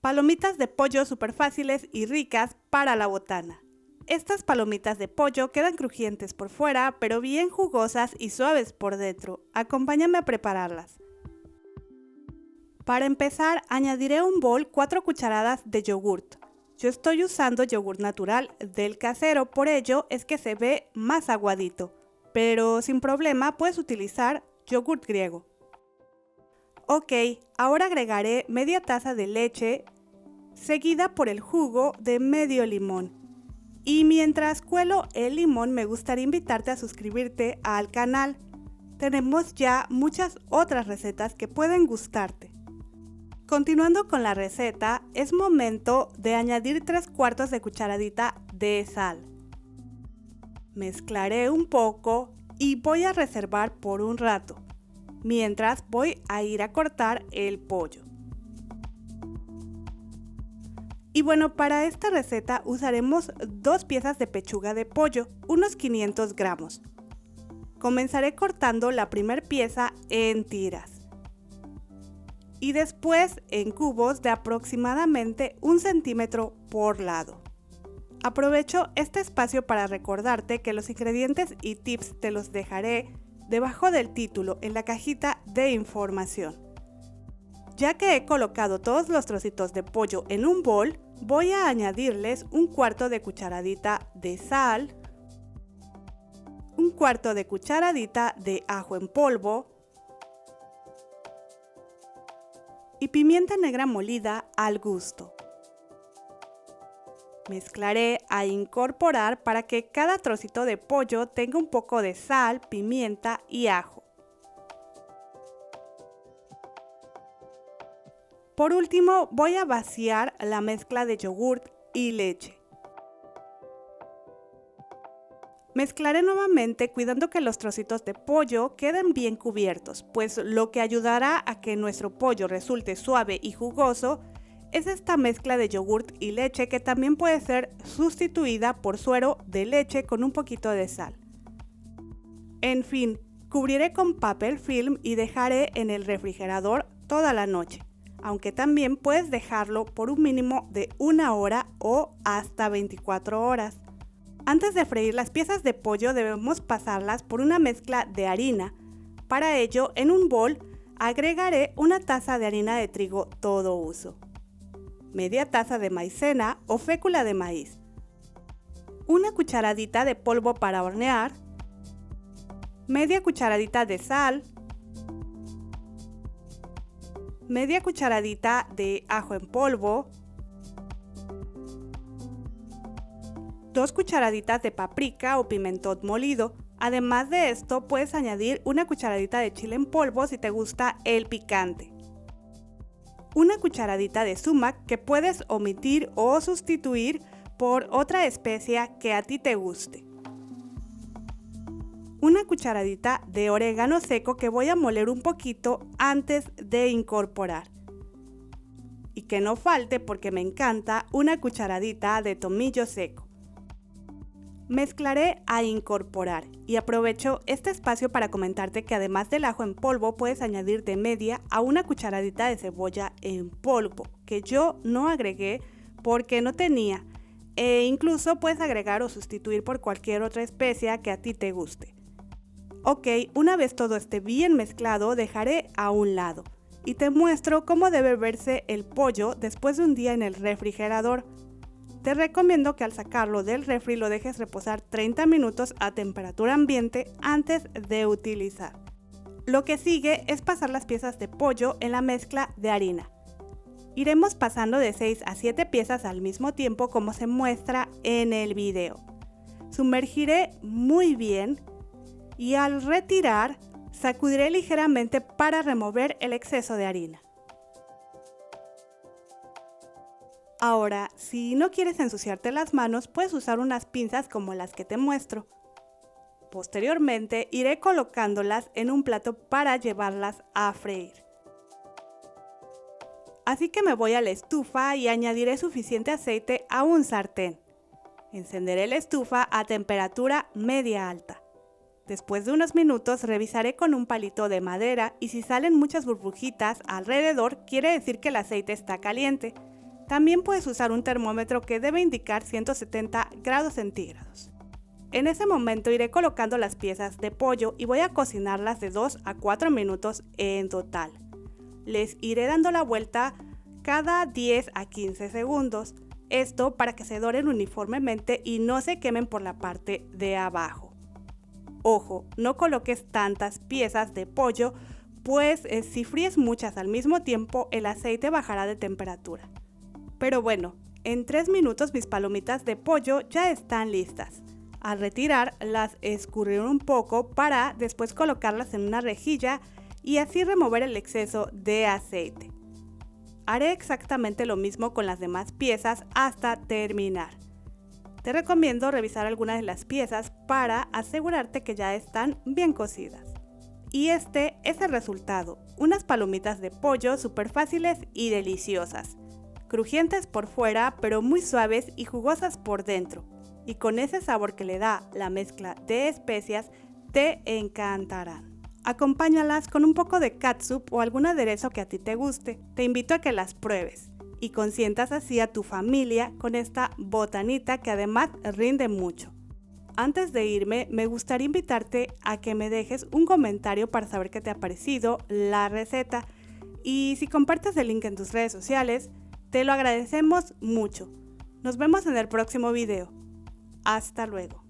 Palomitas de pollo súper fáciles y ricas para la botana. Estas palomitas de pollo quedan crujientes por fuera, pero bien jugosas y suaves por dentro. Acompáñame a prepararlas. Para empezar, añadiré un bol 4 cucharadas de yogurt. Yo estoy usando yogur natural del casero, por ello es que se ve más aguadito, pero sin problema puedes utilizar yogurt griego. Ok, ahora agregaré media taza de leche, seguida por el jugo de medio limón. Y mientras cuelo el limón, me gustaría invitarte a suscribirte al canal. Tenemos ya muchas otras recetas que pueden gustarte. Continuando con la receta, es momento de añadir 3/4 de cucharadita de sal. Mezclaré un poco y voy a reservar por un rato, mientras voy a ir a cortar el pollo. Y bueno, para esta receta usaremos 2 piezas de pechuga de pollo, unos 500 gramos. Comenzaré cortando la primera pieza en tiras y después en cubos de aproximadamente 1 centímetro por lado. Aprovecho este espacio para recordarte que los ingredientes y tips te los dejaré debajo del título en la cajita de información. Ya que he colocado todos los trocitos de pollo en un bol, voy a añadirles 1/4 de cucharadita de sal, 1/4 de cucharadita de ajo en polvo y pimienta negra molida al gusto. Mezclaré a incorporar para que cada trocito de pollo tenga un poco de sal, pimienta y ajo. Por último, voy a vaciar la mezcla de yogurt y leche. Mezclaré nuevamente cuidando que los trocitos de pollo queden bien cubiertos, pues lo que ayudará a que nuestro pollo resulte suave y jugoso es esta mezcla de yogurt y leche, que también puede ser sustituida por suero de leche con un poquito de sal. En fin, cubriré con papel film y dejaré en el refrigerador toda la noche, aunque también puedes dejarlo por un mínimo de 1 hora o hasta 24 horas. Antes de freír las piezas de pollo debemos pasarlas por una mezcla de harina. Para ello, en un bol agregaré 1 taza de harina de trigo todo uso, media taza de maicena o fécula de maíz, 1 cucharadita de polvo para hornear, media cucharadita de sal, media cucharadita de ajo en polvo, 2 cucharaditas de paprika o pimentón molido. Además de esto, puedes añadir 1 cucharadita de chile en polvo si te gusta el picante, 1 cucharadita de sumac que puedes omitir o sustituir por otra especia que a ti te guste, 1 cucharadita de orégano seco que voy a moler un poquito antes de incorporar. Y que no falte, porque me encanta, 1 cucharadita de tomillo seco. Mezclaré a incorporar y aprovecho este espacio para comentarte que además del ajo en polvo puedes añadir de media a 1 cucharadita de cebolla en polvo, que yo no agregué porque no tenía, e incluso puedes agregar o sustituir por cualquier otra especia que a ti te guste. Ok, una vez todo esté bien mezclado, dejaré a un lado y te muestro cómo debe verse el pollo después de un día en el refrigerador. Te recomiendo que al sacarlo del refri lo dejes reposar 30 minutos a temperatura ambiente antes de utilizar. Lo que sigue es pasar las piezas de pollo en la mezcla de harina. Iremos pasando de 6 a 7 piezas al mismo tiempo, como se muestra en el video. Sumergiré muy bien y al retirar sacudiré ligeramente para remover el exceso de harina. Ahora, si no quieres ensuciarte las manos, puedes usar unas pinzas como las que te muestro. Posteriormente, iré colocándolas en un plato para llevarlas a freír. Así que me voy a la estufa y añadiré suficiente aceite a un sartén. Encenderé la estufa a temperatura media alta. Después de unos minutos revisaré con un palito de madera y si salen muchas burbujitas alrededor, quiere decir que el aceite está caliente. También puedes usar un termómetro que debe indicar 170 grados centígrados. En ese momento iré colocando las piezas de pollo y voy a cocinarlas de 2 a 4 minutos en total. Les iré dando la vuelta cada 10 a 15 segundos. Esto para que se doren uniformemente y no se quemen por la parte de abajo. Ojo, no coloques tantas piezas de pollo, pues si fríes muchas al mismo tiempo, el aceite bajará de temperatura. Pero bueno, en 3 minutos mis palomitas de pollo ya están listas. Al retirar, las escurriré un poco para después colocarlas en una rejilla y así remover el exceso de aceite. Haré exactamente lo mismo con las demás piezas hasta terminar. Te recomiendo revisar algunas de las piezas para asegurarte que ya están bien cocidas. Y este es el resultado, unas palomitas de pollo súper fáciles y deliciosas. Crujientes por fuera, pero muy suaves y jugosas por dentro. Y con ese sabor que le da la mezcla de especias, te encantarán. Acompáñalas con un poco de catsup o algún aderezo que a ti te guste. Te invito a que las pruebes y consientas así a tu familia con esta botanita que además rinde mucho. Antes de irme, me gustaría invitarte a que me dejes un comentario para saber qué te ha parecido la receta y si compartes el link en tus redes sociales, te lo agradecemos mucho. Nos vemos en el próximo video. Hasta luego.